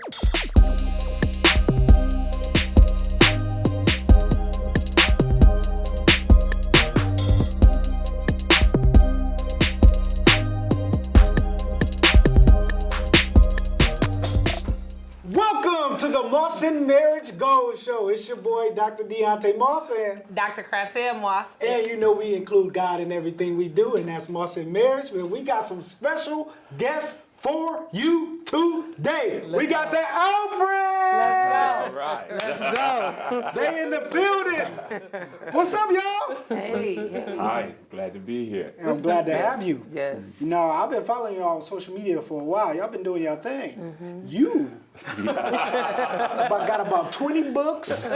Welcome to the Moss and Marriage Gold Show. It's your boy, Dr. Deontay Moss, and Dr. Kratia Moss. And you know we include God in everything we do, and that's Moss and Marriage. But we got some special guests for you today. We got the Alfred. Let's go. All right. Let's go. They in the building. What's up, y'all? Hey. Hi, glad to be here. I'm glad to have you. Yes. You know, I've been following y'all on social media for a while. Y'all been doing your thing. Mm-hmm. You got about 20 books.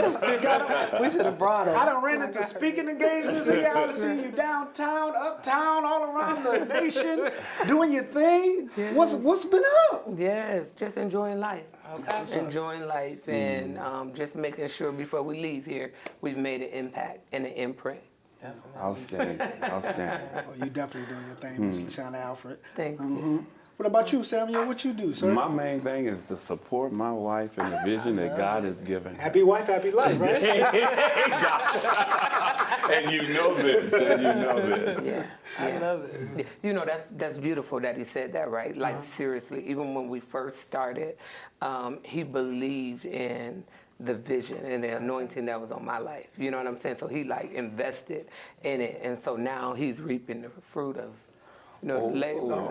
We should have brought her. I done ran into speaking engagements here. I see you downtown, uptown, all around the nation, doing your thing. Yes. What's been up? Yes, just enjoying life. Okay. Enjoying life and just making sure before we leave here, we've made an impact and an imprint. Outstanding. Outstanding. Oh, you definitely doing your thing, Miss LaShanna Alfred. Thank you. What about you, Samuel? What you do, sir? My main thing is to support my wife and the vision that God has given. Happy wife, happy life, right? And you know this. And you know this. Yeah, I love it. You know, that's beautiful that he said that, right? Like, seriously, even when we first started, he believed in the vision and the anointing that was on my life. You know what I'm saying? So he, like, invested in it. And so now he's reaping the fruit of, you know, the labor.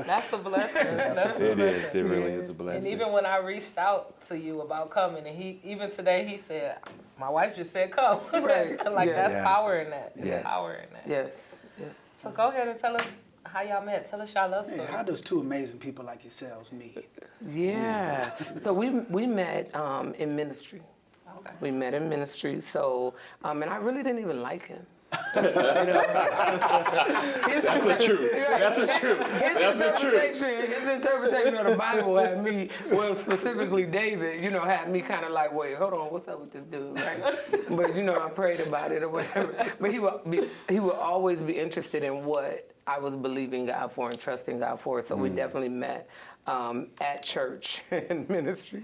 That's a blessing. That's a It blessing. is. It really is a blessing. And even when I reached out to you about coming, and even today he said, my wife just said come. Right. Like, Yes. that's Yes. power in that. There's Yes. power in that. Yes, yes. So go ahead and tell us how y'all met. Tell us y'all love Hey, story. how does two amazing people like yourselves meet? Yeah. So we met in ministry. Okay. We met in ministry. So and I really didn't even like him. That's the truth. That's the truth. That's the truth. His interpretation of the Bible had me, well, specifically David, you know, had me kind of like, wait, hold on, what's up with this dude, right? But you know, I prayed about it or whatever. But he would always be interested in what I was believing God for and trusting God for. So we definitely met at church and ministry.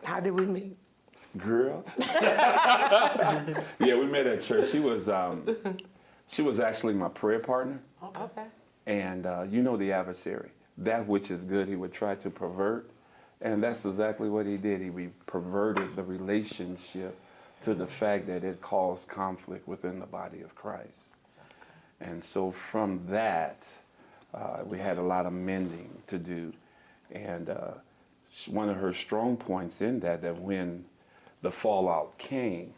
How did we meet? Girl. Yeah, we met at church. She was actually my prayer partner. Okay. And you know the adversary. That which is good, he would try to pervert. And that's exactly what he did. He perverted the relationship to the fact that it caused conflict within the body of Christ. And so from that, we had a lot of mending to do. And one of her strong points in that when the fallout came,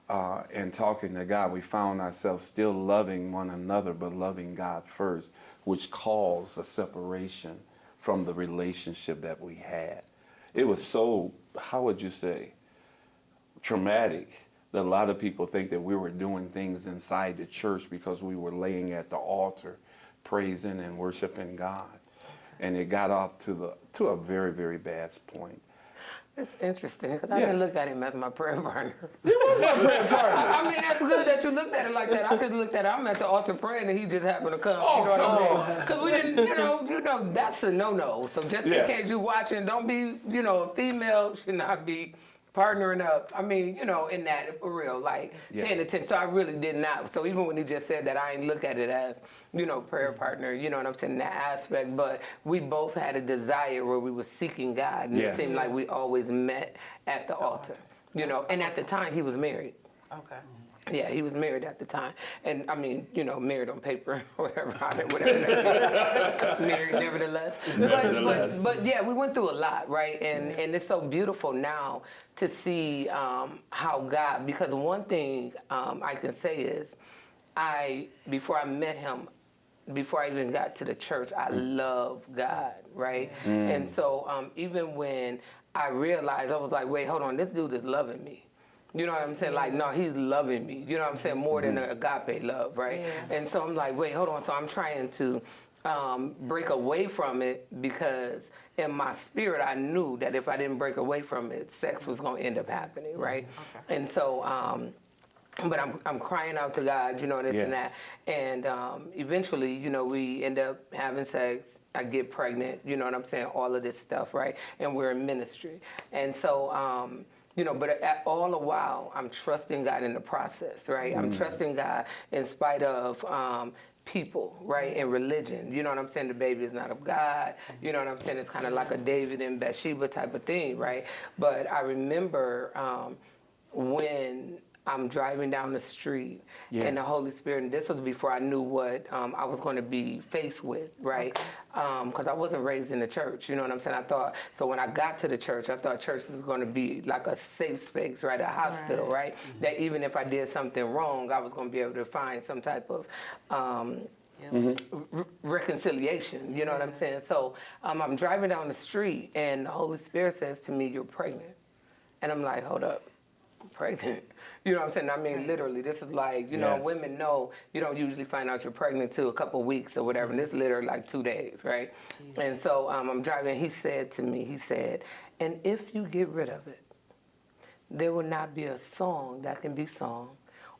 and talking to God, we found ourselves still loving one another, but loving God first, which caused a separation from the relationship that we had. It was so, how would you say, traumatic that a lot of people think that we were doing things inside the church because we were laying at the altar, praising and worshiping God. And it got off to a very, very bad point. It's interesting because I didn't look at him as my prayer partner. He was my prayer partner. I mean, that's good that you looked at it like that. I just looked at it. I'm at the altar praying, and he just happened to come. You know what I'm saying? Because we didn't, you know, that's a no-no. So just in case you're watching, don't be, you know, a female should not be partnering up. I mean, you know, in that, for real, like paying attention. So I really did not. So even when he just said that, I ain't look at it as, you know, prayer partner, you know what I'm saying, in that aspect. But we both had a desire where we were seeking God. And it seemed like we always met at the altar, you know. And at the time, he was married. Okay. Yeah, he was married at the time. And I mean, you know, married on paper, whatever. Married nevertheless. But yeah, we went through a lot, right? And it's so beautiful now to see how God, because one thing I can say is before I met him, before I even got to the church, I love God, right? And so even when I realized, I was like, wait, hold on, this dude is loving me. You know what I'm saying? Like, no, he's loving me. You know what I'm saying? More than agape love, right? Yeah. And so I'm like, wait, hold on. So I'm trying to break away from it because in my spirit, I knew that if I didn't break away from it, sex was going to end up happening, right? Okay. And so but I'm crying out to God, you know, this and Yes. that. And eventually, you know, we end up having sex. I get pregnant, you know what I'm saying? All of this stuff, right? And we're in ministry. And so, you know, but all the while, I'm trusting God in the process, right? I'm trusting God in spite of people, right? And religion. You know what I'm saying? The baby is not of God. You know what I'm saying? It's kind of like a David and Bathsheba type of thing, right? But I remember when I'm driving down the street and the Holy Spirit, and this was before I knew what I was going to be faced with, right? Because I wasn't raised in the church, you know what I'm saying? I thought, so when I got to the church, I thought church was going to be like a safe space, right? A hospital, right? That even if I did something wrong, I was going to be able to find some type of reconciliation, you know what I'm saying? So I'm driving down the street and the Holy Spirit says to me, "You're pregnant." And I'm like, "Hold up. Pregnant?" You know what I'm saying? I mean, literally, this is like, you know, women know you don't usually find out you're pregnant till a couple of weeks or whatever, and this literally like 2 days, right? And so I'm driving, he said to me, he said, "And if you get rid of it, there will not be a song that can be sung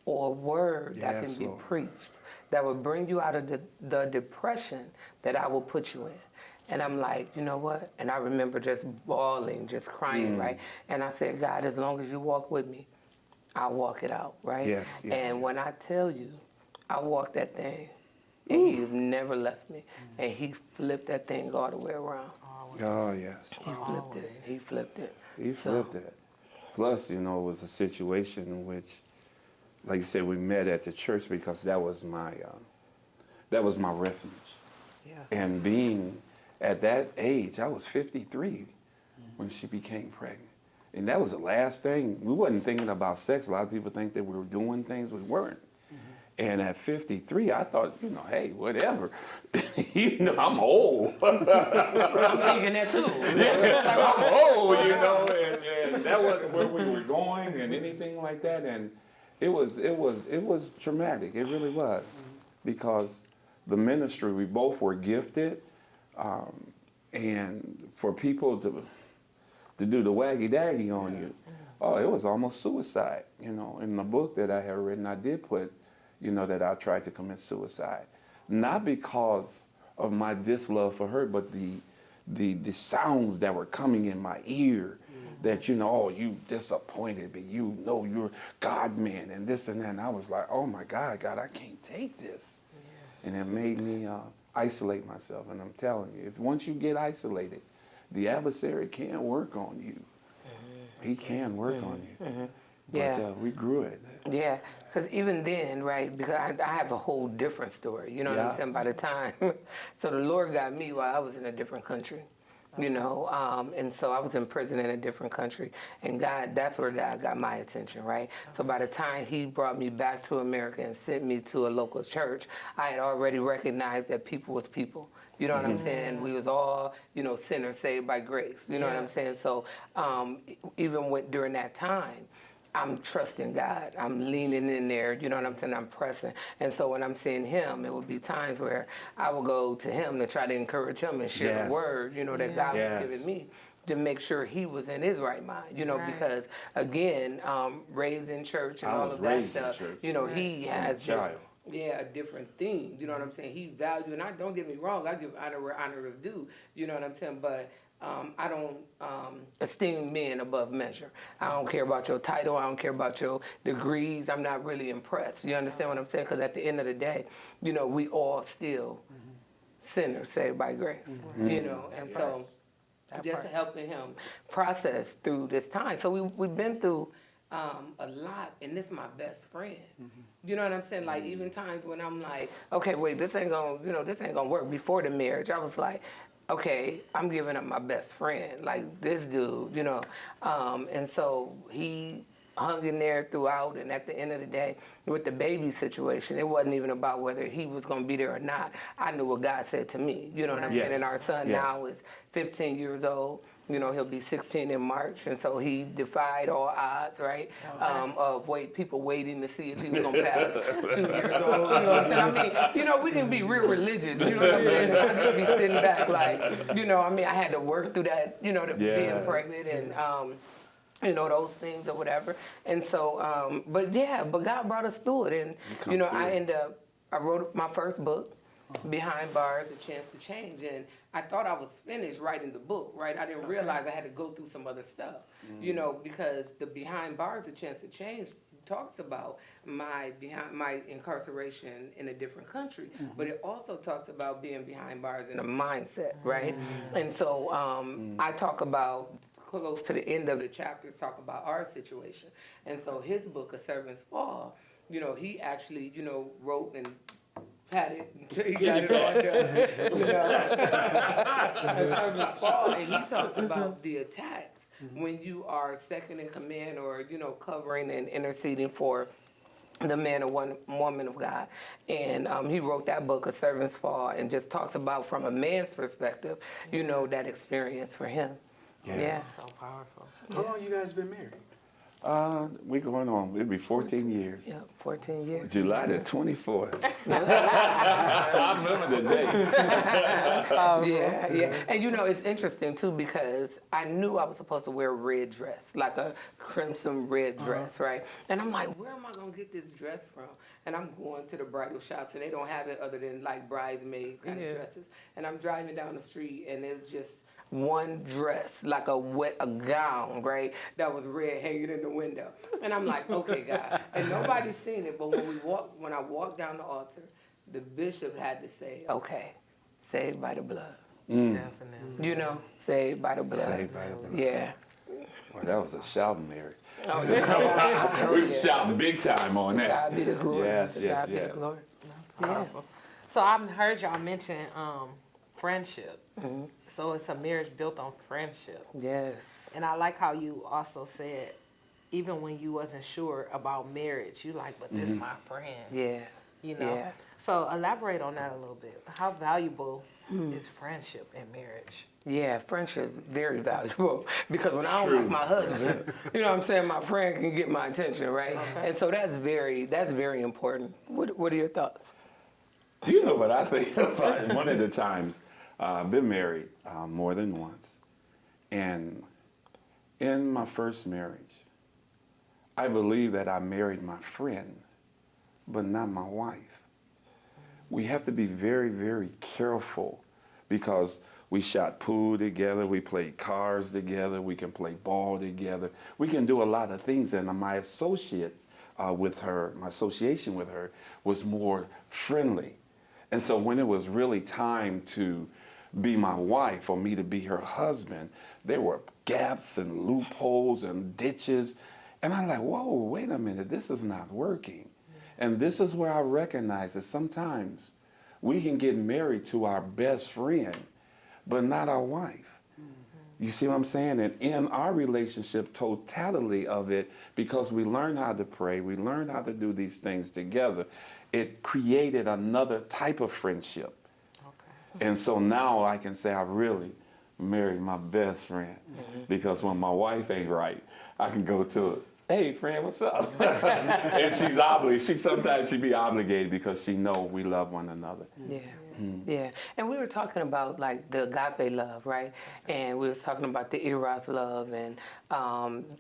or a word that can be preached that will bring you out of the depression that I will put you in." And I'm like, you know what? And I remember just bawling, just crying, right? And I said, "God, as long as you walk with me, I'll walk it out," right? Yes, yes, and when I tell you, I walked that thing, and He's never left me. And He flipped that thing all the way around. Oh, yes. He flipped it. He flipped it. He flipped it. Plus, you know, it was a situation in which, like you said, we met at the church because that was my refuge. Yeah. And being at that age, I was 53 when she became pregnant. And that was the last thing. We wasn't thinking about sex. A lot of people think that we were doing things we weren't. And at 53, I thought, you know, hey, whatever. You know, I'm old. I'm thinking that too. I'm old, you know, and that wasn't where we were going and anything like that. And it was traumatic. It really was, because the ministry, we both were gifted, and for people to do the waggy daggy on you, oh, it was almost suicide. You know, in the book that I had written, I did put, you know, that I tried to commit suicide, not because of my dislove for her, but the sounds that were coming in my ear, that, you know, oh, you disappointed me, you know, you're God man and this and that. And I was like, oh my God, I can't take this. And it made me isolate myself. And I'm telling you, if once you get isolated, the adversary can work on you. He can work on you. But we grew it. Yeah, because even then, right, because I have a whole different story, you know what I'm saying, by the time. So the Lord got me while I was in a different country, you know, and so I was in prison in a different country, and that's where God got my attention, right? So by the time He brought me back to America and sent me to a local church, I had already recognized that people was people. You know what I'm saying? We was all, you know, sinners saved by grace. You know what I'm saying? So even during that time, I'm trusting God. I'm leaning in there. You know what I'm saying? I'm pressing. And so when I'm seeing Him, it would be times where I would go to Him to try to encourage Him and share the word, you know, that God was giving me, to make sure he was in his right mind, you know, because again, raised in church and all of that stuff, you know, he has just, a different thing, you know what I'm saying? He valued, and don't get me wrong, I give honor where honor is due, you know what I'm saying? But I don't esteem men above measure. I don't care about your title. I don't care about your degrees. I'm not really impressed. You understand what I'm saying? Because at the end of the day, you know, we all still sinners saved by grace, you know, and so just helping him process through this time. So we've been through a lot, and this is my best friend. You know what I'm saying? Like even times when I'm like, okay, wait, this ain't gonna work. Before the marriage, I was like, okay, I'm giving up my best friend, like this dude, you know. And so he hung in there throughout, and at the end of the day, with the baby situation, it wasn't even about whether he was going to be there or not. I knew what God said to me, you know what I'm saying? And our son now is 15 years old. You know, he'll be 16 in March, and so he defied all odds, right, of people waiting to see if he was going to pass 2 years old, you know what I'm saying? I mean, you know, we can be real religious, you know what I'm saying? And I just be sitting back like, you know, I mean, I had to work through that, you know, being pregnant, and you know, those things or whatever. And so, but God brought us through it. And, you know, I wrote my first book, Behind Bars, A Chance to Change. And I thought I was finished writing the book, right? I didn't realize I had to go through some other stuff, you know, because the Behind Bars, A Chance to Change talks about my incarceration in a different country, but it also talks about being behind bars in a mindset, right? And so I talk about, close to the end of the chapters, talk about our situation. And so his book, A Servant's Fall, you know, he actually, you know, wrote and patted until he got it all done. You know? A Servant's Fall, and he talks about the attacks when you are second in command or, you know, covering and interceding for the man or woman of God. And he wrote that book, A Servant's Fall, and just talks about, from a man's perspective, you know, that experience for him. Yeah. So powerful. How long you guys been married? We're going on, it'll be 14 years. Yeah, 14 years. July the 24th. I remember the date. Yeah. And you know, it's interesting too, because I knew I was supposed to wear a red dress, like a crimson red dress, right? And I'm like, where am I gonna get this dress from? And I'm going to the bridal shops and they don't have it other than like bridesmaids kind of dresses. And I'm driving down the street and it was just one dress, like a gown, right, that was red hanging in the window. And I'm like, okay, God. And nobody's seen it, but when I walked down the altar, the bishop had to say, okay, saved by the blood. Definitely. You know, saved by the blood. Saved by the blood. Yeah. Well, that was a shouting marriage. Oh, yeah. We were shouting big time on that. God be the glory. Yes, To yes, God be yes. the glory. Powerful. So I've heard y'all mention friendship. So it's a marriage built on friendship. Yes. And I like how you also said, even when you wasn't sure about marriage, you like, but this my friend. Yeah. You know. Yeah. So elaborate on that a little bit. How valuable is friendship in marriage? Yeah, friendship is very valuable because when I don't like my husband, you know what I'm saying, my friend can get my attention, right? Okay. And so that's very important. What are your thoughts? You know what I think about one of the times I've been married more than once. And in my first marriage, I believe that I married my friend, but not my wife. We have to be very, very careful because we shot pool together, we played cards together, we can play ball together. We can do a lot of things, and my association with her was more friendly. And so when it was really time to be my wife or me to be her husband, there were gaps and loopholes and ditches. And I'm like, whoa, wait a minute, this is not working. And this is where I recognize that sometimes we can get married to our best friend, but not our wife. You see what I'm saying? And in our relationship, totality of it, because we learned how to pray, we learned how to do these things together, it created another type of friendship. Okay. And so now I can say I really married my best friend, because when my wife ain't right, I can go to her. Hey, friend, what's up? And she's obligated. Sometimes she be obligated because she know we love one another. Yeah. Yeah. And we were talking about like the agape love, right? And we was talking about the eros love and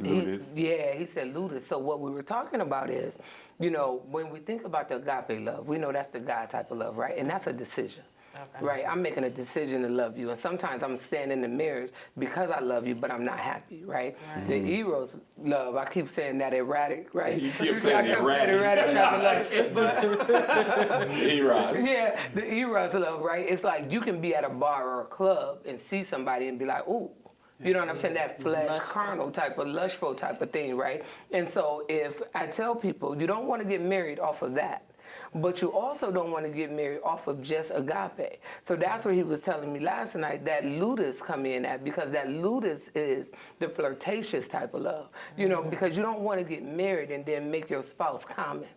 Ludus. he said ludus. So what we were talking about is, you know, when we think about the agape love, we know that's the God type of love, right? And that's a decision. Okay. Right, I'm making a decision to love you, and sometimes I'm staying in the marriage because I love you, but I'm not happy, right? The eros love, I keep saying that erratic, right? You keep saying erratic type of love. Eros. Yeah, the eros love, right? It's like you can be at a bar or a club and see somebody and be like, ooh. You know what I'm saying? That flesh, carnal type of, lustful type of thing, right? And so if I tell people, you don't want to get married off of that, but you also don't want to get married off of just agape. So that's where he was telling me last night that ludus come in at, because that ludus is the flirtatious type of love. You know, because you don't want to get married and then make your spouse common.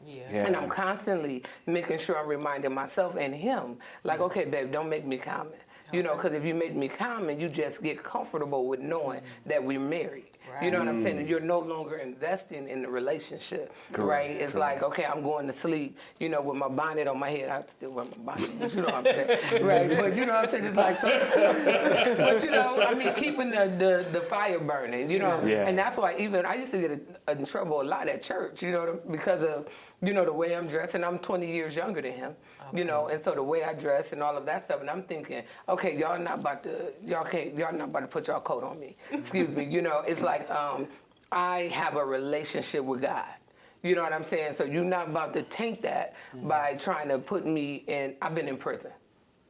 Yeah. And I'm constantly making sure I'm reminding myself and him, like, okay, babe, don't make me common. You know, because if you make me common, you just get comfortable with knowing that we're married. You know what I'm saying? And you're no longer investing in the relationship, right? It's like, okay, I'm going to sleep, you know, with my bonnet on my head. I still wear my bonnet, but you know what I'm saying, right? But you know what I'm saying? It's like, but you know, I mean, keeping the fire burning, you know? Yeah. And that's why even I used to get in trouble a lot at church, you know, because of, you know, the way I'm dressed, and I'm 20 years younger than him, you know, and so the way I dress and all of that stuff, and I'm thinking, okay, y'all not about to put y'all coat on me. Excuse me, you know, it's like I have a relationship with God. You know what I'm saying? So you're not about to taint that by trying to put me in. I've been in prison.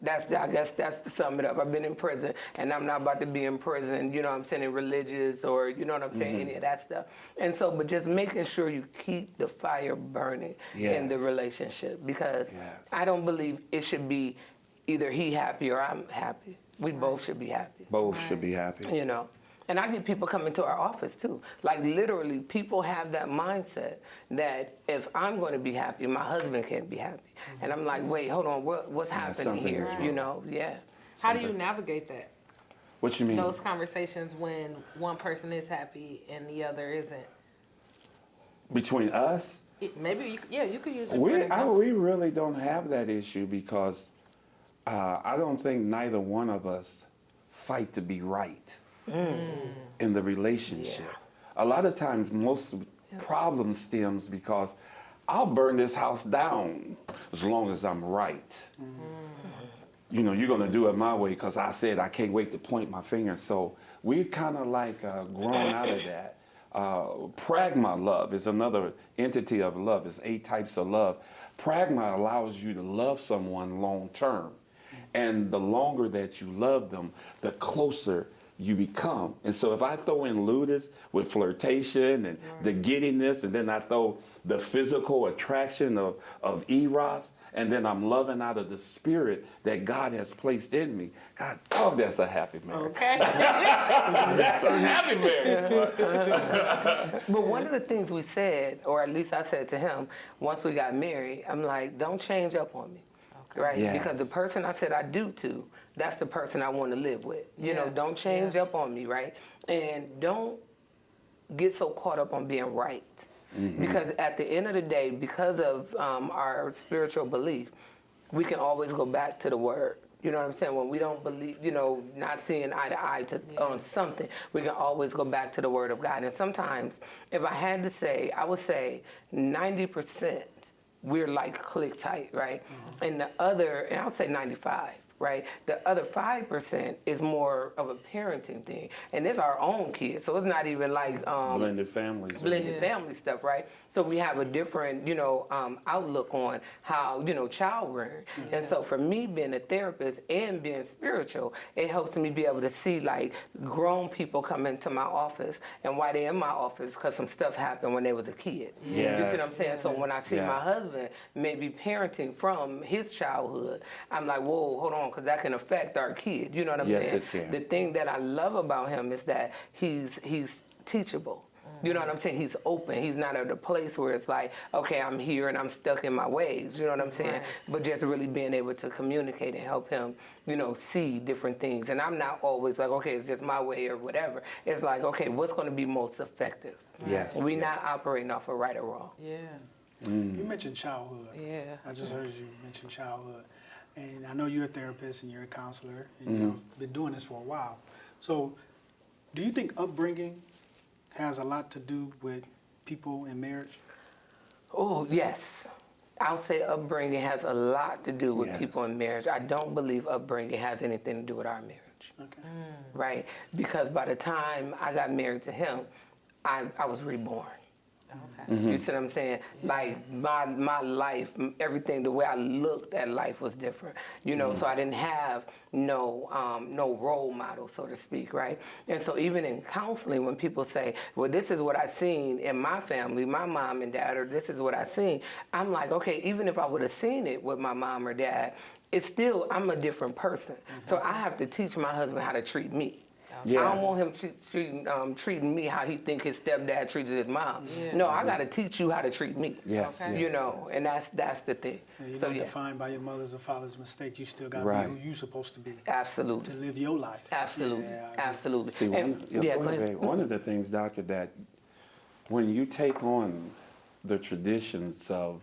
I guess that's to sum it up. I've been in prison, and I'm not about to be in prison, you know what I'm saying, in religious or, you know what I'm saying, any of that stuff. And so, but just making sure you keep the fire burning in the relationship, because I don't believe it should be either he happy or I'm happy. We both should be happy. Both should be happy. You know. And I get people coming to our office too. Like literally, people have that mindset that if I'm going to be happy, my husband can't be happy. And I'm like, wait, hold on, what's happening here? You know, How do you navigate that? What you mean? Those conversations when one person is happy and the other isn't. Between us? Maybe, you could use your We really don't have that issue because I don't think neither one of us fight to be right. In the relationship. A lot of times most problem stems because I'll burn this house down as long as I'm right. You know, you're gonna do it my way because I said I can't wait to point my finger. So we're kind of like grown out of that. Pragma love is another entity of love. It's 8 types of love. Pragma allows you to love someone long term. And the longer that you love them, the closer you become. And so if I throw in Ludus with flirtation and the giddiness, and then I throw the physical attraction of Eros, and then I'm loving out of the spirit that God has placed in me. God, oh, that's a happy marriage. Okay. That's a happy marriage. But one of the things we said, or at least I said to him, once we got married, I'm like, don't change up on me. Right? Yes. Because the person I said I do to, that's the person I want to live with. You know, don't change up on me, right? And don't get so caught up on being right. Because at the end of the day, because of our spiritual belief, we can always go back to the word. You know what I'm saying? When we don't believe, you know, not seeing eye to eye on something, we can always go back to the word of God. And sometimes, if I had to say, I would say 90%, we're like click tight, right? And the other, and I'll say 95, right? The other 5% is more of a parenting thing. And it's our own kids, so it's not even like Blended families. blended family stuff, right? So we have a different, you know, outlook on how, you know, child rearing. And so for me being a therapist and being spiritual, it helps me be able to see like grown people come into my office, and why they in my office, because some stuff happened when they was a kid. You see what I'm saying? So when I see my husband maybe parenting from his childhood, I'm like, whoa, hold on, because that can affect our kid. You know what I'm saying? Yes, it can. The thing that I love about him is that he's teachable. You know what I'm saying? He's open. He's not at a place where it's like, okay, I'm here and I'm stuck in my ways. You know what I'm saying? But just really being able to communicate and help him, you know, see different things. And I'm not always like, okay, it's just my way or whatever. It's like, okay, what's going to be most effective? Yes. We're not operating off of right or wrong. Yeah. You mentioned childhood. Yeah. I just heard you mention childhood. And I know you're a therapist and you're a counselor, and you've been doing this for a while. So do you think upbringing has a lot to do with people in marriage? Oh, yes. I'll say upbringing has a lot to do with people in marriage. I don't believe upbringing has anything to do with our marriage. Okay. Right? Because by the time I got married to him, I was reborn. Okay. You see what I'm saying? Like my life, everything, the way I looked at life was different. You know, so I didn't have no role model, so to speak, right? And so even in counseling, when people say, well, this is what I seen in my family, my mom and dad, or this is what I seen, I'm like, okay, even if I would have seen it with my mom or dad, it's still, I'm a different person. So I have to teach my husband how to treat me. Yes. I don't want him treating me how he think his stepdad treated his mom. No, I got to teach you how to treat me. Yes. Okay. You know, and that's the thing. And you're So not yeah, defined by your mother's or father's mistake. You still got to Right. be who you're supposed to be to absolutely, live your life. absolutely, Yeah, I agree. absolutely. See, And- yeah, go ahead. one of the things, Doctor, that when you take on the traditions of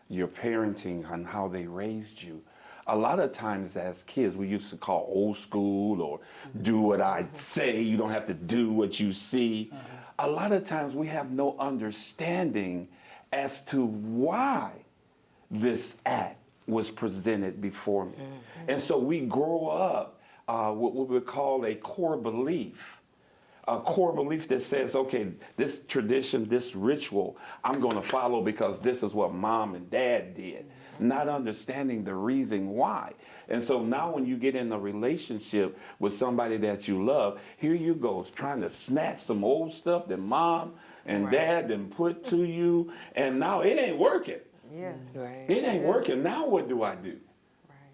your parenting and how they raised you, a lot of times as kids we used to call old school or do what I say, you don't have to do what you see. A lot of times we have no understanding as to why this act was presented before me. And so we grow up what we would call a core belief that says, okay, this tradition, this ritual, I'm going to follow because this is what mom and dad did, not understanding the reason why. And so now when you get in a relationship with somebody that you love, here you go, trying to snatch some old stuff that mom and dad then put to you, and now it ain't working. Yeah. Right. It ain't working. Now what do I do?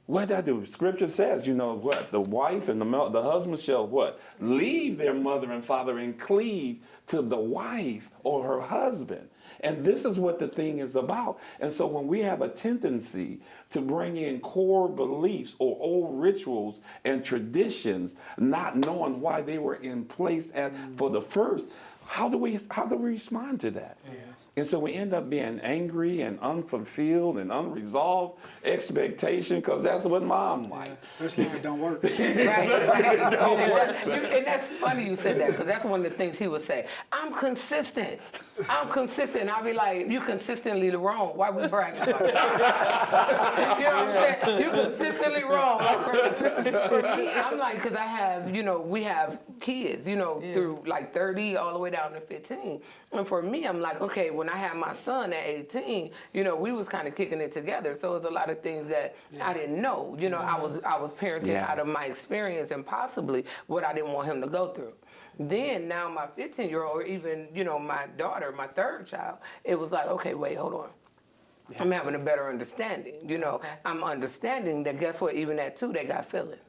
What did I do? Scripture says, you know what? The wife and the husband shall what? Leave their mother and father and cleave to the wife or her husband. And this is what the thing is about. And so when we have a tendency to bring in core beliefs or old rituals and traditions, not knowing why they were in place for the first, how do we respond to that? Yeah. And so we end up being angry and unfulfilled and unresolved expectation because that's what mom likes. Especially if it don't work. Right. And that's funny you said that because that's one of the things he would say. I'm consistent. I'll be like, you consistently wrong. Why we bragging about that? You know what I'm saying? You consistently wrong. For me, I'm like, because I have, we have kids, through like 30 all the way down to 15. And for me, I'm like, okay, when I had my son at 18, we was kind of kicking it together. So it's a lot of things that I didn't know. I was parenting out of my experience and possibly what I didn't want him to go through. Then now my 15-year-old, or even, my daughter, my third child, it was like, okay, wait, hold on. I'm having a better understanding. I'm understanding that guess what, even at 2, they got feelings.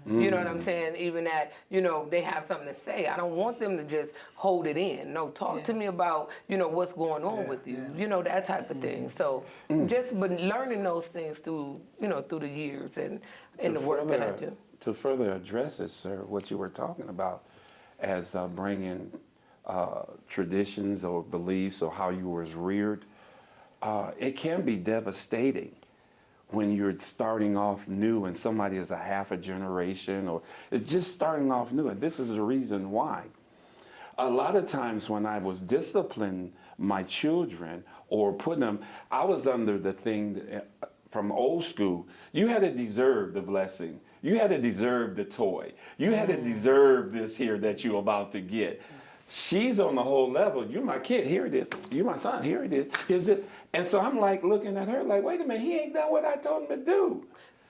You know what I'm saying? Even that, they have something to say. I don't want them to just hold it in. No, talk to me about, what's going on with you. That type of thing. So but learning those things through, through the years and the work that I do. To further address it, sir, what you were talking about as bringing traditions or beliefs or how you was reared, it can be devastating when you're starting off new and somebody is a half a generation or it's just starting off new. And this is the reason why. A lot of times when I was disciplining my children or putting them, I was under the thing from old school, you had to deserve the blessing. You had to deserve the toy. You had to deserve this here that you're about to get. She's on the whole level. You're my kid, here it is. You're my son, here it is. Here's it. And so I'm like looking at her like, wait a minute, he ain't done what I told him to do.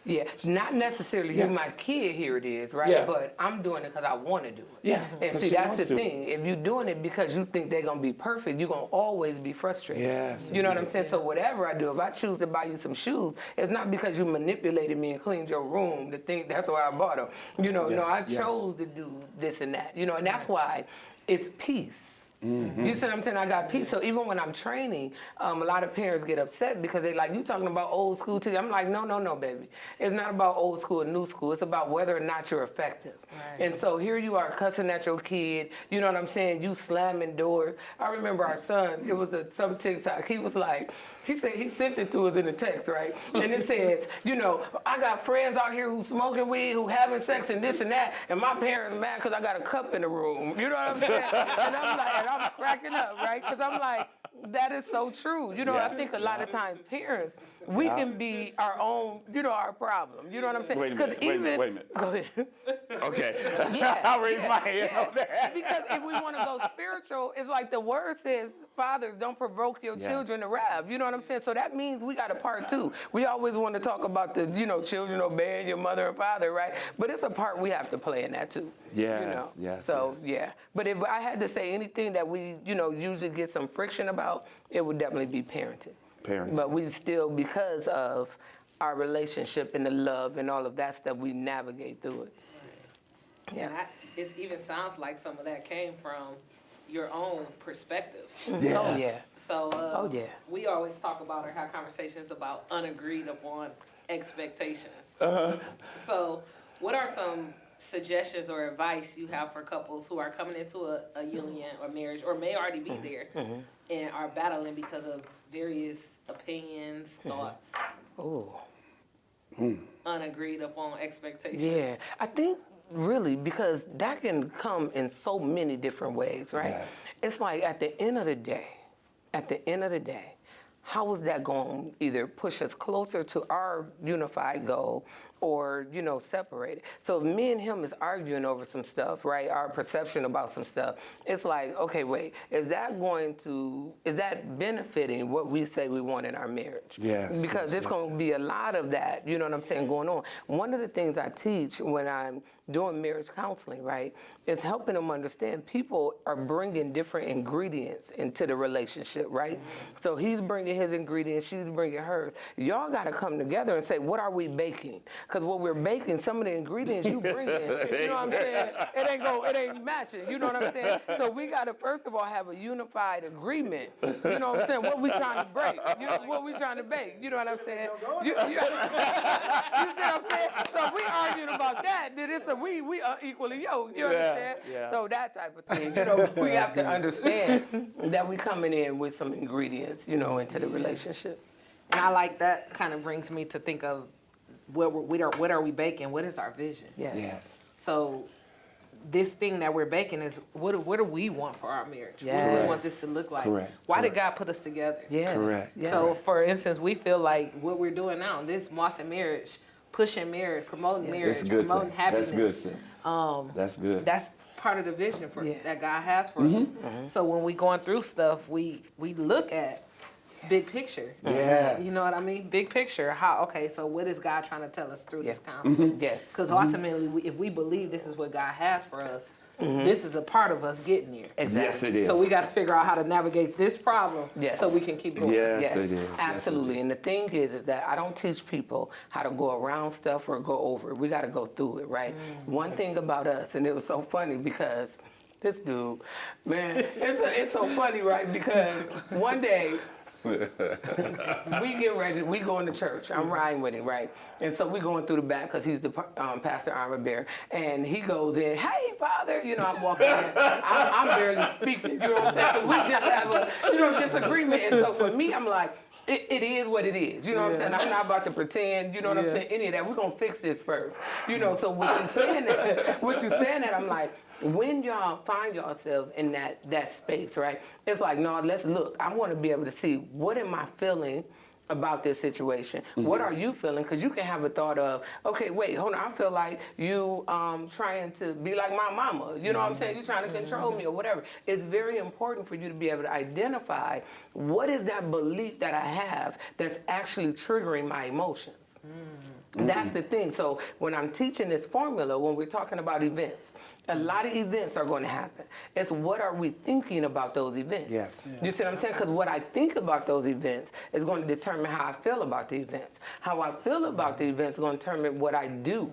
Yeah, not necessarily you my kid, here it is, right? Yeah. But I'm doing it because I want to do it. Yeah. And see, that's the thing. If you're doing it because you think they're going to be perfect, you're going to always be frustrated. Yes. You know what I'm saying? So whatever I do, if I choose to buy you some shoes, it's not because you manipulated me and cleaned your room to think that's why I bought them. No, I chose to do this and that. And that's why it's peace. You see what I'm saying? I got peace. So even when I'm training, a lot of parents get upset because they like, you talking about old school too. I'm like, no, baby. It's not about old school and new school. It's about whether or not you're effective. Right. And so here you are cussing at your kid. You know what I'm saying? You slamming doors. I remember our son, it was some TikTok. He was like, he said he sent it to us in a text, right? And it says, I got friends out here who smoking weed, who having sex and this and that, and my parents mad because I got a cup in the room. You know what I'm saying? And I'm cracking up, right? Because I'm like, that is so true. I think a lot of times parents, we can be our own, our problem. You know what I'm saying? Wait a minute. Go ahead. Okay. Yeah, I'll raise my hand on that. Because if we want to go spiritual, it's like the word says, fathers, don't provoke your children to wrath. You know what I'm saying? So that means we got a part too. We always want to talk about the, children obeying your mother and father, right? But it's a part we have to play in that too. Yes, yes. So, yeah. But if I had to say anything that we, usually get some friction about, it would definitely be parenting. But we still, because of our relationship and the love and all of that stuff, we navigate through it. Yeah. it even sounds like some of that came from your own perspectives. Yes. Oh yeah. So Oh, yeah. we always talk about or have conversations about unagreed upon expectations. So what are some suggestions or advice you have for couples who are coming into a union or marriage or may already be there and are battling because of various opinions, thoughts, Oh. unagreed upon expectations? Yeah, I think really because that can come in so many different ways, right? Yes. It's like at the end of the day, how is that going to either push us closer to our unified goal or, separate it? So if me and him is arguing over some stuff, right, our perception about some stuff, it's like, okay, wait, is that benefiting what we say we want in our marriage? Yes, Because yes, it's going to be a lot of that, you know what I'm saying, going on. One of the things I teach when I'm doing marriage counseling, right, is helping them understand people are bringing different ingredients into the relationship, right? So he's bringing his ingredients, she's bringing hers. Y'all got to come together and say, what are we baking? Because what we're baking, some of the ingredients you bring in, you know what I'm saying, it ain't matching, you know what I'm saying? So we got to, first of all, have a unified agreement, you know what I'm saying, what we trying to break, what we trying to bake, you know what I'm saying? You see what I'm saying? So we arguing about that, then it's we are equally yoked, you understand? yeah. So that type of thing, we have to understand that we coming in with some ingredients, into the relationship. And I like that kind of brings me to think of what are we baking? What is our vision? Yes. Yes. So this thing that we're baking is what do we want for our marriage? What do we Yes. want this to look like? Correct. Why did God put us together? Yeah. Correct. Yeah. So for instance, we feel like what we're doing now, this Moss and Marriage, pushing marriage, promoting marriage, That's good. promoting happiness. That's good. That's good. That's part of the vision that God has for Mm-hmm. us. So when we going through stuff, we look at big picture. Yes. You know what I mean? Big picture. So what is God trying to tell us through this Mm-hmm. conflict? Yes. Because ultimately, if we believe this is what God has for us, this is a part of us getting there. Exactly. Yes, it is. So we got to figure out how to navigate this problem Yes. so we can keep going. Yes, it is. Absolutely. And the thing is that I don't teach people how to go around stuff or go over it. We got to go through it, right? One thing about us, and it was so funny because this dude, man, it's so funny, right? Because one day, we get ready, we going to church. I'm riding with him, right? And so we going through the back because he's the pastor armor bearer. And he goes in, hey, Father. I'm walking in. I'm barely speaking. You know what I'm saying? 'Cause we just have a, disagreement. And so for me, I'm like, it is what it is. You know what I'm saying? I'm not about to pretend, you know what I'm saying, any of that. We're going to fix this first. So what you're saying that, I'm like, when y'all find yourselves in that space, right? It's like, no, let's look. I want to be able to see, what am I feeling about this situation? What are you feeling? Because you can have a thought of, okay, wait, hold on, I feel like you trying to be like my mama. You know what I'm saying? You trying to control me or whatever. It's very important for you to be able to identify what is that belief that I have that's actually triggering my emotions. That's the thing. So when I'm teaching this formula, when we're talking about events, a lot of events are going to happen. It's what are we thinking about those events? Yes. You see what I'm saying? Because what I think about those events is going to determine how I feel about the events. How I feel about the events is going to determine what I do.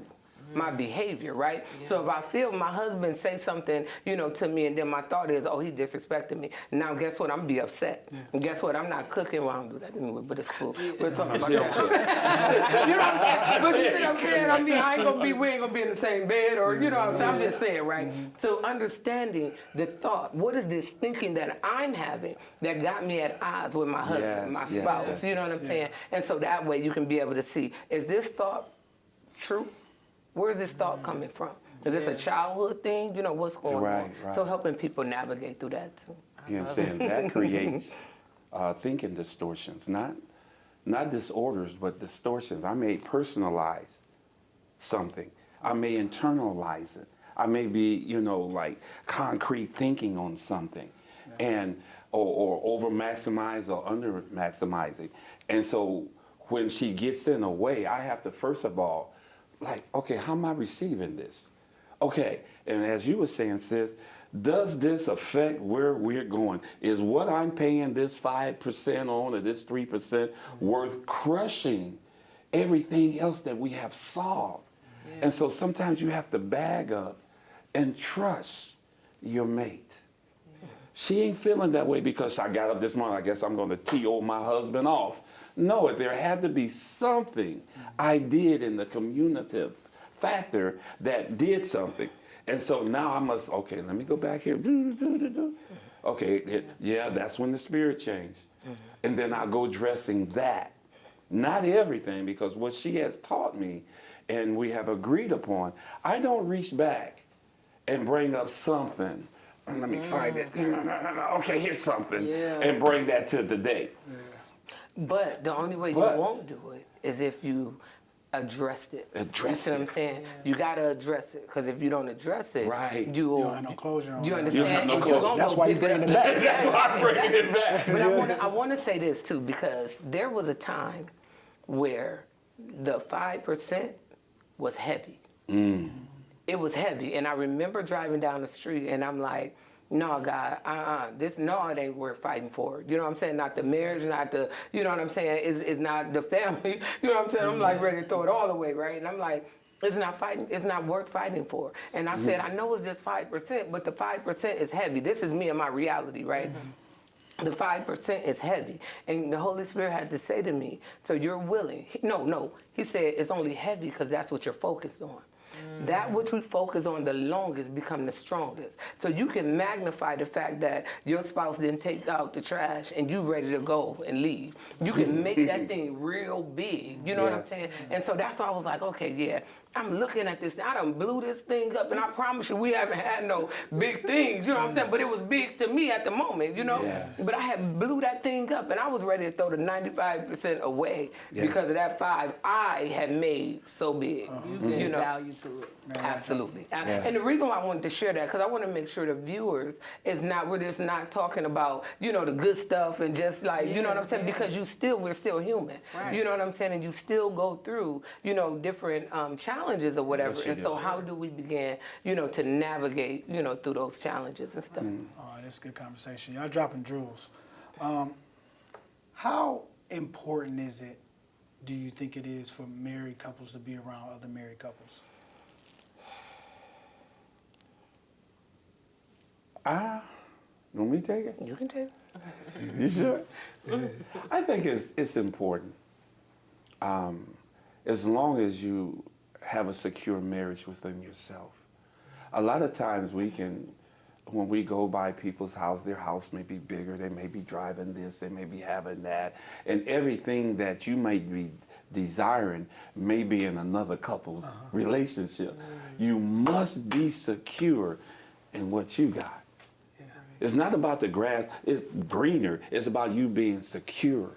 My behavior, right? Yeah. So if I feel my husband say something, to me, and then my thought is, oh, he disrespected me. Now, guess what? I'm gonna be upset. Yeah. And guess what? I'm not cooking. Well, I don't do that anyway, but it's cool. We're talking about that. You know what I'm saying? But you see what I'm saying? I mean, we ain't gonna be in the same bed, or you know what I'm saying? I'm just saying, right? So understanding the thought, what is this thinking that I'm having that got me at odds with my husband, my spouse? You know what I'm saying? And so that way you can be able to see, is this thought true? Where is this thought coming from? Is this a childhood thing? What's going on? Right. So helping people navigate through that too. You know what I'm saying? That creates thinking distortions, not disorders, but distortions. I may personalize something. I may internalize it. I may be, like concrete thinking on something, and or over maximize or under maximizing. And so when she gets in a way, I have to first of all, like, okay, how am I receiving this? Okay, and as you were saying, sis, does this affect where we're going? Is what I'm paying this 5% on or this 3% worth crushing everything else that we have solved? Yeah. And so sometimes you have to bag up and trust your mate. She ain't feeling that way because I got up this morning, I guess I'm going to TO my husband off. No, there had to be something I did in the communicative factor that did something. And so now I must, okay, let me go back here. Okay, yeah, that's when the spirit changed. And then I go dressing that. Not everything, because what she has taught me and we have agreed upon, I don't reach back and bring up something. Let me find it. Okay, here's something. And bring that to the day. But the only way you won't do it is if you addressed it. Address you know what I'm saying? You gotta address it, because if you don't address it, you don't have no closure on you that. understand? You don't have no And closure. gonna That's go why you pick bringing up. it back. That's why I'm bringing it back. But I want to say this too, because there was a time where the 5% was heavy. It was heavy, and I remember driving down the street, and I'm like, no, God, it ain't worth fighting for. You know what I'm saying? Not the marriage, not the, you know what I'm saying? It's not the family. You know what I'm saying? I'm like ready to throw it all away, right? And I'm like, it's not worth fighting for. And I said, I know it's just 5%, but the 5% is heavy. This is me and my reality, right? The 5% is heavy. And the Holy Spirit had to say to me, so you're willing. No. He said, it's only heavy because that's what you're focused on. That which we focus on the longest become the strongest. So you can magnify the fact that your spouse didn't take out the trash and you ready to go and leave. You can make that thing real big. You know what I'm saying? And so that's why I was like, okay, yeah, I'm looking at this. I done blew this thing up, and I promise you we haven't had no big things. You know what I'm saying? But it was big to me at the moment, you know? Yes. But I had blew that thing up, and I was ready to throw the 95% away because of that 5 I had made so big. You know, value to it. Absolutely. And the reason why I wanted to share that, because I want to make sure the viewers we're just not talking about, you know, the good stuff and just like, you know what I'm saying? Because we're still human. Right. You know what I'm saying? And you still go through, you know, different challenges or whatever. Yes, and so how do we begin, you know, to navigate, you know, through those challenges and stuff? Oh, that's a good conversation. Y'all dropping jewels. How important is it, do you think it is, for married couples to be around other married couples? Want me to take it? You can take it. You sure? I think it's important. As long as you have a secure marriage within yourself. A lot of times when we go by people's house, their house may be bigger, they may be driving this, they may be having that, and everything that you might be desiring may be in another couple's relationship. You must be secure in what you got. It's not about the grass, it's greener. It's about you being secure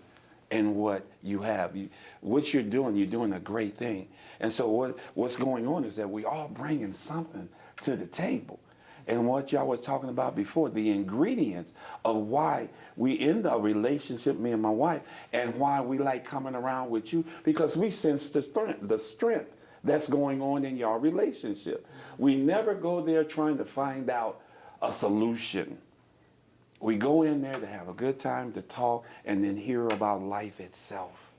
in what you have. What you're doing a great thing. And so what's going on is that we all bringing something to the table. And what y'all was talking about before, the ingredients of why we end a relationship, me and my wife, and why we like coming around with you, because we sense the strength that's going on in your relationship. We never go there trying to find out a solution. We go in there to have a good time, to talk, and then hear about life itself.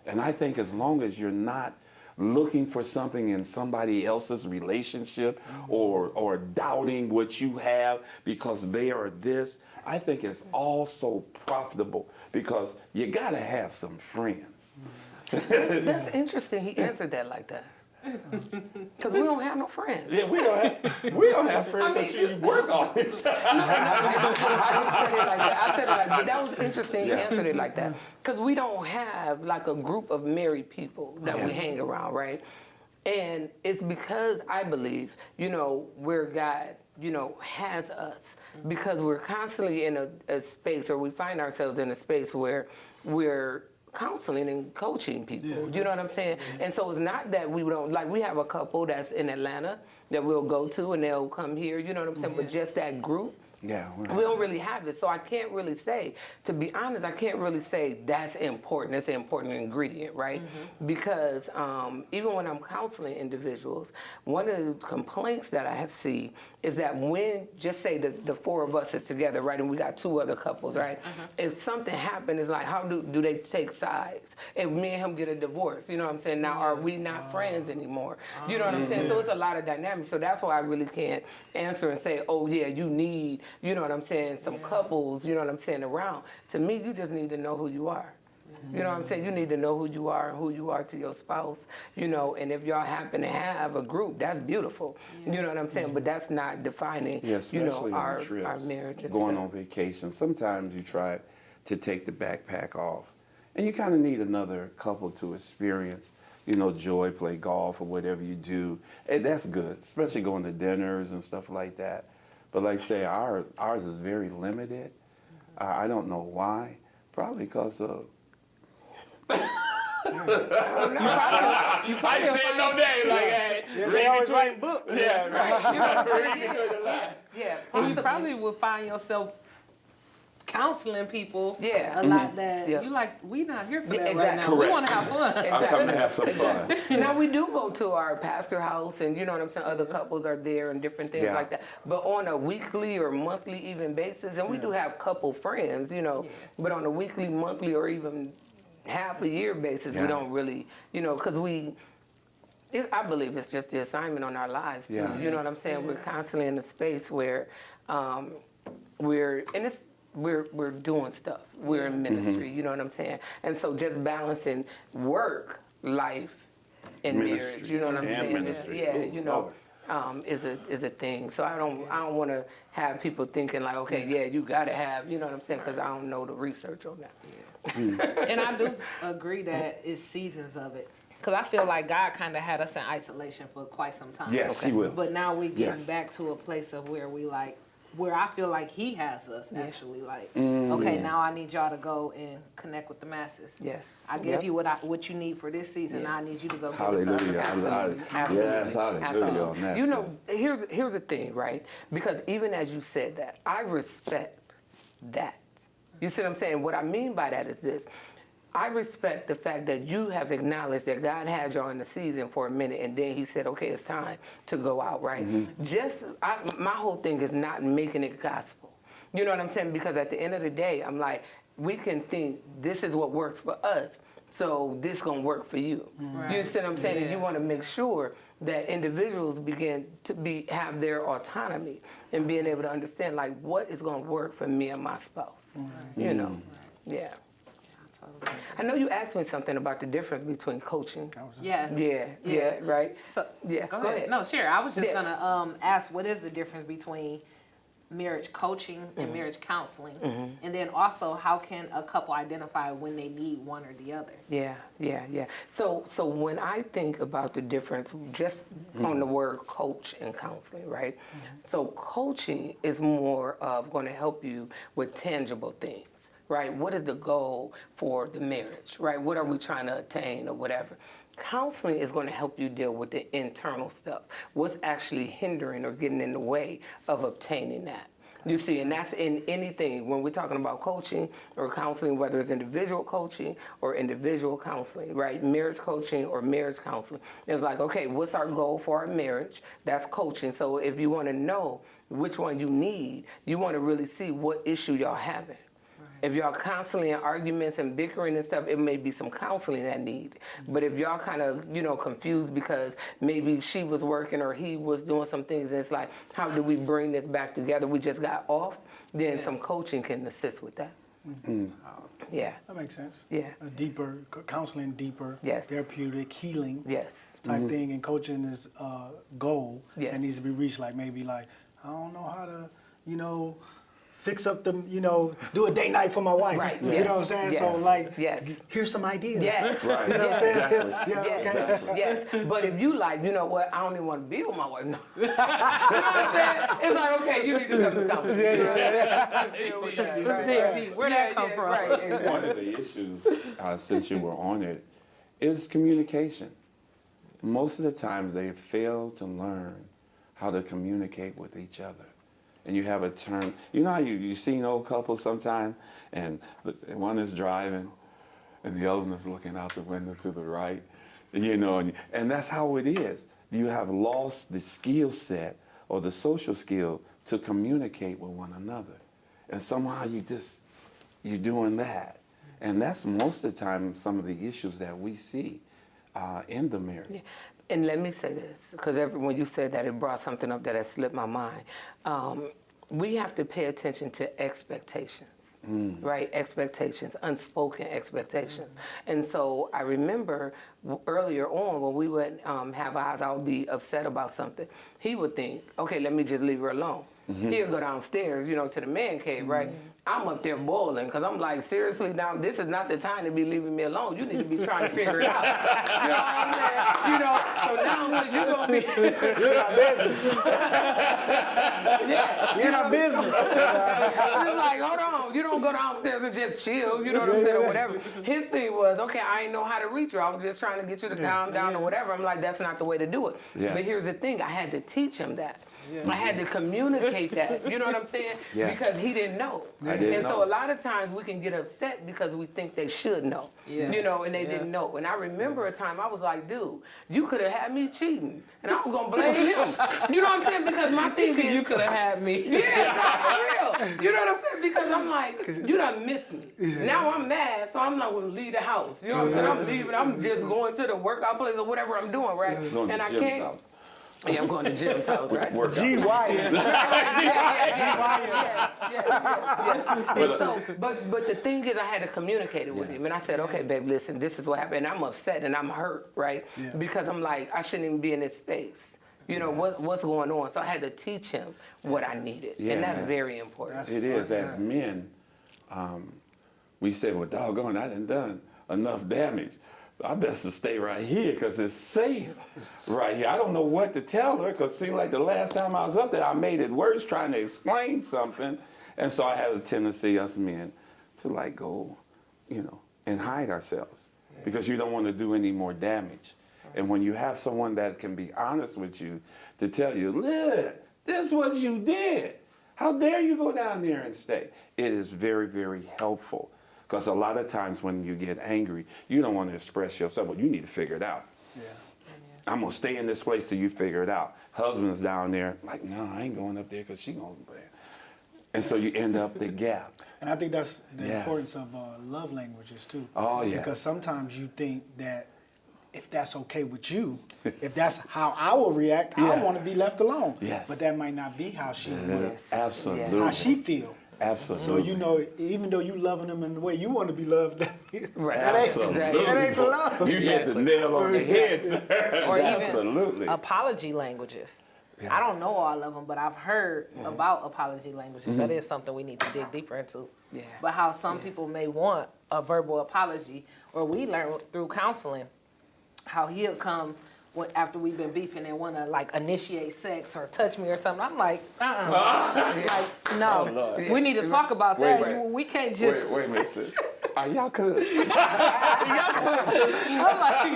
And I think as long as you're not looking for something in somebody else's relationship or doubting what you have because they are this, I think it's also profitable, because you got to have some friends. That's interesting. He answered that like that. Because we don't have no friends. Yeah, we don't have friends that you work on. I just said it like that. I said it like that. That was interesting. You answered it like that. Because we don't have like a group of married people that we hang around, right? And it's because I believe, you know, where God, you know, has us. Because we're constantly in a space, or we find ourselves in a space where we're counseling and coaching people. You know what I'm saying? And so it's not that we don't, like, we have a couple that's in Atlanta that we'll go to and they'll come here, you know what I'm saying? But just that group Yeah. We don't really have it. So I can't really say, to be honest, I can't really say that's important. It's an important ingredient, right? Because even when I'm counseling individuals, one of the complaints that I see is that when, just say the four of us is together, right, and we got two other couples, right? If something happened, it's like, how do they take sides? If me and him get a divorce, you know what I'm saying? Now, are we not friends anymore? You know what I'm saying? So it's a lot of dynamics. So that's why I really can't answer and say, oh yeah, you need, you know what I'm saying, some couples, you know what I'm saying, around. To me, you just need to know who you are. You know what I'm saying? You need to know who you are and who you are to your spouse, you know, and if y'all happen to have a group, that's beautiful. You know what I'm saying? But that's not defining, you know, our marriage and going stuff. on vacation. Sometimes you try to take the backpack off, and you kind of need another couple to experience, you know, joy, play golf or whatever you do. And that's good, especially going to dinners and stuff like that. But like say, ours is very limited. I don't know why. Probably because of... You probably I said no name, like, hey, They always writing books. yeah, right. Read between the lines. yeah, And you possibly. probably will find yourself counseling people Yeah. a lot that Yeah. you like, we not here for Yeah, that right now. exactly. We want to have fun. I'm coming to have some fun. Now we do go to our pastor house, and you know what I'm saying. Other couples are there and different things Yeah. like that. But on a weekly or monthly even basis, and we do have couple friends, you know. But on a weekly, monthly, or even half a year basis, we Yeah. don't really, you know, because I believe it's just the assignment on our lives too. Yeah. You know what I'm saying? We're constantly in a space where we're doing stuff. We're in ministry. You know what I'm saying? And so just balancing work, life, and Ministry. marriage. You know what I'm And saying? ministry. Yeah, Ooh, you know. Is a thing. So I don't want to have people thinking like, okay, yeah, you got to have, you know what I'm saying? Because I don't know the research on that. And I do agree that it's seasons of it. Because I feel like God kind of had us in isolation for quite some time. Yes, he will. But now we're getting Yes. back to a place of where we like, where I feel like he has us actually like, okay, now I need y'all to go and connect with the masses. Yes. I give Yep. you what you need for this season. Now I need you to go Hallelujah. give it to other Absolutely. Yes, hallelujah on that. You know, here's the thing, right? Because even as you said that, I respect that. You see what I'm saying? What I mean by that is this. I respect the fact that you have acknowledged that God had y'all in the season for a minute, and then he said, okay, it's time to go out, right? My whole thing is not making it gospel. You know what I'm saying? Because at the end of the day, I'm like, we can think this is what works for us, so this gonna work for you. Right. You see what I'm saying? And you want to make sure that individuals begin to have their autonomy and being able to understand like what is gonna work for me and my spouse. You know, yeah. I know you asked me something about the difference between coaching. Yes. Yeah, right. So Yeah, go ahead. No, sure. I was just Yeah. gonna ask what is the difference between marriage coaching and marriage counseling, and then also how can a couple identify when they need one or the other? Yeah. So when I think about the difference, just on the word coach and counseling, right? So coaching is more of going to help you with tangible things. Right? What is the goal for the marriage? Right? What are we trying to attain or whatever? Counseling is going to help you deal with the internal stuff. What's actually hindering or getting in the way of obtaining that? You see, and that's in anything. When we're talking about coaching or counseling, whether it's individual coaching or individual counseling, right? Marriage coaching or marriage counseling. It's like, okay, what's our goal for our marriage? That's coaching. So if you want to know which one you need, you want to really see what issue y'all having. If y'all constantly in arguments and bickering and stuff, it may be some counseling that need. But if y'all kind of, confused because maybe she was working or he was doing some things, and it's like, how do we bring this back together? We just got off. Then some coaching can assist with that. Yeah. That makes sense. Yeah. A deeper, counseling deeper, Yes. therapeutic, healing Yes. type thing, and coaching is a goal Yes. that needs to be reached, like maybe like, I don't know how to, fix up the, do a date night for my wife. Right, You yes, know what I'm saying? yes, So like, yes. here's some ideas. Yes. Right. You know what I'm saying? Exactly. Yeah, Yes, okay. yes. But if you like, you know what, I don't even want to be with my wife. No. You know what I'm saying? It's like, okay, you need to come to counseling. You know what I'm saying? Deal with that, right? Where that come from? Right, exactly. One of the issues, since you were on it, is communication. Most of the times they fail to learn how to communicate with each other. and you have a turn. You know how you seen old couples sometimes, and one is driving, and the other one is looking out the window to the right, you know, and that's how it is. You have lost the skill set or the social skill to communicate with one another, and somehow you're doing that, and that's most of the time some of the issues that we see in the marriage. Yeah. And let me say this, because when you said that, it brought something up that has slipped my mind. We have to pay attention to expectations, right? Expectations, unspoken expectations. And so I remember earlier on when we would have eyes, I would be upset about something. He would think, okay, let me just leave her alone. He'll go downstairs, you know, to the man cave, right? I'm up there boiling because I'm like, seriously, now this is not the time to be leaving me alone. You need to be trying to figure it out. You know what I'm saying? You know, so now what you gonna be? You're not business. Yeah, You're not business. it's like, hold on, you don't go downstairs and just chill, you know what I'm saying, or whatever. His thing was, okay, I ain't know how to reach her. I was just trying to get you to calm down or whatever. I'm like, that's not the way to do it. Yes. But here's the thing, I had to teach him that. I had to communicate that, you know what I'm saying? Yeah. Because he didn't know. I didn't and know. so a lot of times we can get upset because we think they should know, you know, and they didn't know. And I remember a time I was like, dude, you could have had me cheating, and I was going to blame him. You know what I'm saying? Because my thing is, You could have had me. yeah, no, for real. You know what I'm saying? Because I'm like, you done missed me. Now I'm mad, so I'm not going to leave the house. You know what I'm saying? I'm leaving. I'm just going to the workout place or whatever I'm doing, right? Going to And I Jim's can't. house. Yeah, I'm going to Jim's house, right? G Wyatt. But the thing is, I had to communicate it with him, and I said, okay, babe, listen, this is what happened. And I'm upset and I'm hurt, right? Yeah. Because I'm like, I shouldn't even be in this space. You know, what's going on? So I had to teach him what I needed, Yeah, and that's man. very important. It is, as men, we say, well, doggone, I done enough damage. I best to stay right here because it's safe right here. I don't know what to tell her because it seemed like the last time I was up there, I made it worse trying to explain something. And so I have a tendency, us men, to like go, you know, and hide ourselves because you don't want to do any more damage. And when you have someone that can be honest with you to tell you, look, this is what you did. How dare you go down there and stay? It is very, very helpful. Because a lot of times when you get angry, you don't want to express yourself. Well, you need to figure it out. Yeah. I'm going to stay in this place till you figure it out. Husband's down there, like, no, I ain't going up there because she going to. And so you end up the gap. And I think that's the Yes. importance of love languages too. Oh, yes. Because sometimes you think that if that's okay with you, if that's how I will react, I Yeah. want to be left alone. Yes. But that might not be how she would, Absolutely. how she feel. Absolutely. So you know, even though you loving them in the way you want to be loved, Right. that ain't, Absolutely. that ain't the love. You hit the nail on the head, sir. Or even Absolutely. apology languages. I don't know all of them, but I've heard about apology languages. That is something we need to dig deeper into. Yeah. But how some people may want a verbal apology, or we learn through counseling how he'll come after we've been beefing and want to like initiate sex or touch me or something. I'm like, like, no, Lord. we need to talk about Wait, that. wait. We can't just. Wait a minute, sis. Are y'all cousins? I'm like, we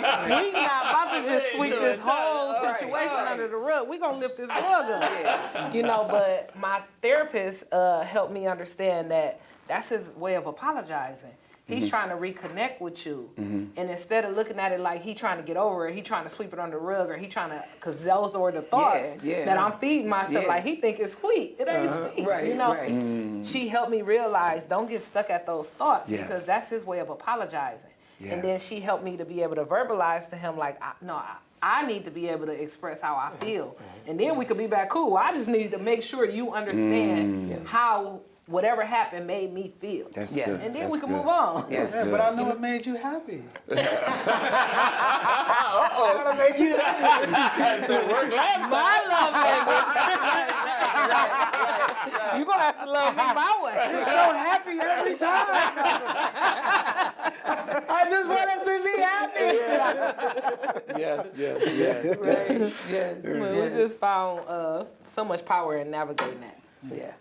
not about to just sweep this whole situation under the rug. We gonna lift this rug up, you know. But my therapist helped me understand that that's his way of apologizing. He's trying to reconnect with you, and instead of looking at it like he trying to get over it, he trying to sweep it under the rug, or he trying to, because those are the thoughts that I'm feeding myself. Yeah. Like he think it's sweet, it ain't sweet, Right, you know. right. She helped me realize don't get stuck at those thoughts Yes. because that's his way of apologizing. Yes. And then she helped me to be able to verbalize to him like, I need to be able to express how I feel, and then we could be back cool. I just needed to make sure you understand how whatever happened made me feel. That's Yeah. good. And then That's we can good. move on. Yes. Yeah, but I know it made you happy. Should have made you happy. My love language. You're going to have to love me my way. You're so happy every time. I just want us to be happy. Yes, yes, yes. Right. Yes. We just found so much power in navigating that. Yeah.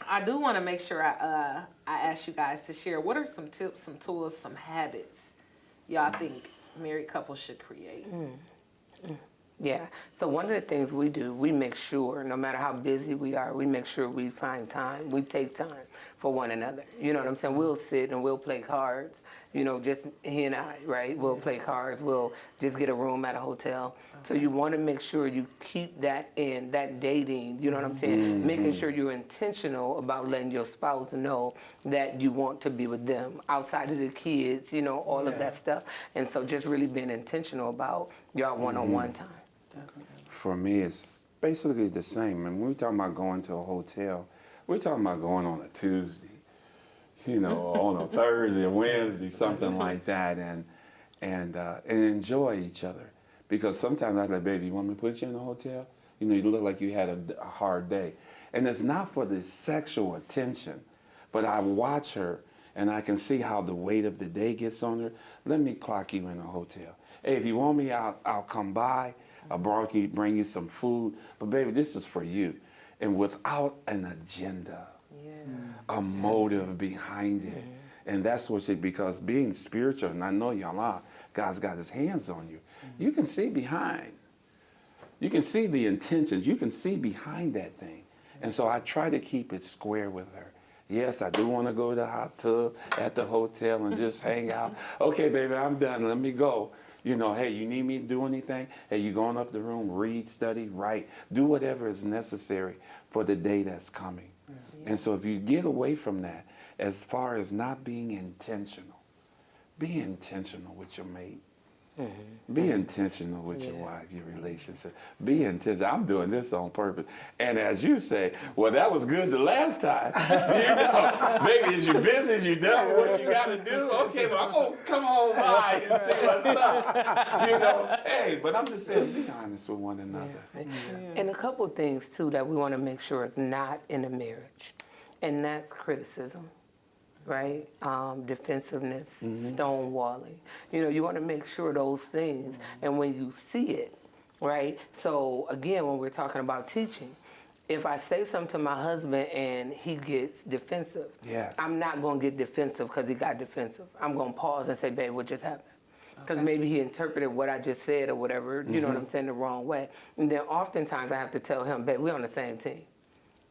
I do want to make sure I ask you guys to share what are some tips, some tools, some habits y'all think married couples should create. Yeah. So one of the things we do, we make sure, no matter how busy we are, we make sure we find time. We take time for one another. You know what I'm saying? We'll sit and we'll play cards. You know, just he and I, right? We'll play cards. We'll just get a room at a hotel. So you want to make sure you keep that in, that dating, you know what I'm saying? Making sure you're intentional about letting your spouse know that you want to be with them outside of the kids, you know, all of that stuff. And so just really being intentional about y'all one-on-one time. For me, it's basically the same. And when we're talking about going to a hotel, we're talking about going on a Tuesday, you know, on a Thursday, a Wednesday, something like that, and enjoy each other. Because sometimes I'm like, baby, you want me to put you in a hotel? You know, you look like you had a hard day. And it's not for the sexual attention, but I watch her and I can see how the weight of the day gets on her. Let me clock you in a hotel. Hey, if you want me, I'll come by. I'll bring you some food. But baby, this is for you. And without an agenda, a motive behind it. And that's what because being spiritual, and I know y'all are, God's got his hands on you. You can see behind. You can see the intentions. You can see behind that thing. And so I try to keep it square with her. Yes, I do want to go to the hot tub at the hotel and just hang out. Okay, baby, I'm done. Let me go. You know, hey, you need me to do anything? Hey, you going up the room, read, study, write. Do whatever is necessary for the day that's coming. And so if you get away from that, as far as not being intentional, be intentional with your mate. Be intentional with your wife, your relationship. Be intentional. I'm doing this on purpose. And as you say, well, that was good the last time. You know, maybe it's your business, you're done with what you got to do. Okay, well, I'm going to come on by and see what's up. You know, hey, but I'm just saying, be honest with one another. And a couple things, too, that we want to make sure is not in a marriage. And that's criticism. Right? Defensiveness, stonewalling. You know, you want to make sure those things, and when you see it, right? So again, when we're talking about teaching, if I say something to my husband and he gets defensive, I'm not going to get defensive because he got defensive. I'm going to pause and say, babe, what just happened? Because maybe he interpreted what I just said or whatever, you know what I'm saying, the wrong way. And then oftentimes I have to tell him, babe, we're on the same team.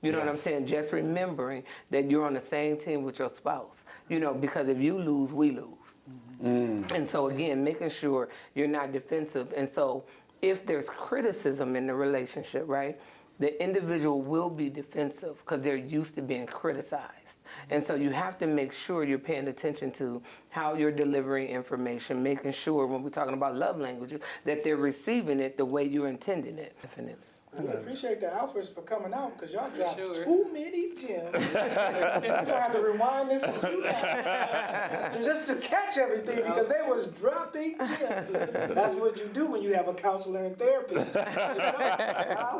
You know what I'm saying? Just remembering that you're on the same team with your spouse. You know, because if you lose, we lose. And so again, making sure you're not defensive. And so if there's criticism in the relationship, right, the individual will be defensive because they're used to being criticized. And so you have to make sure you're paying attention to how you're delivering information, making sure when we're talking about love languages that they're receiving it the way you're intending it. Definitely. We appreciate the Alfreds for coming out because y'all dropped too many gems. We're going to have to rewind this a few times just to catch everything because they was dropping gems. That's what you do when you have a counselor and therapist.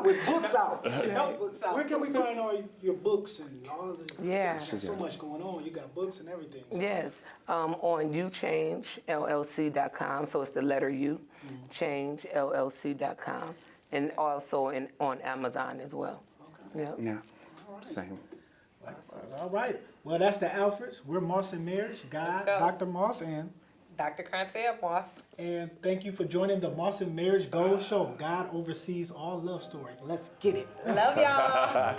With books out. Notebooks out. Where can we find all your books and all the... There's so much going on. You got books and everything. So. Yes. On uchangellc.com. So it's the letter U, changellc.com. And also on Amazon as well. Yeah, same. Likewise. All right. Well, that's the Alfreds. We're Moss and Marriage. God, Dr. Moss, and Dr. Crantaire Moss. And thank you for joining the Moss and Marriage Gold Show. God oversees all love story. Let's get it. Love y'all.